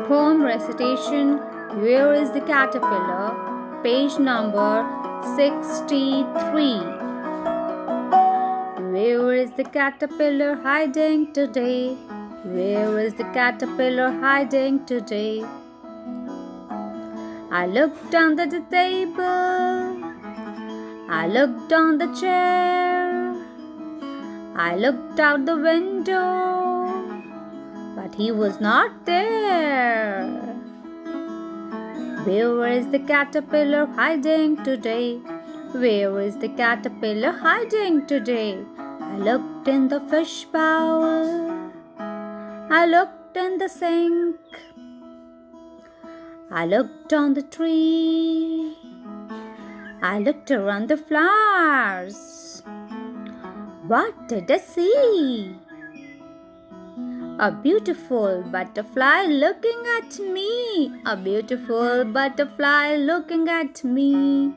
Home recitation. Where is the caterpillar? Page number 63. Where is the caterpillar hiding today? Where is the caterpillar hiding today? I looked under the table. I looked on the chair. I looked out the window, but he was not there. Where is the caterpillar hiding today? Where is the caterpillar hiding today? I looked in the fish bowl. I looked in the sink. I looked on the tree. I looked around the flowers. What did I see? A beautiful butterfly looking at me. A beautiful butterfly looking at me.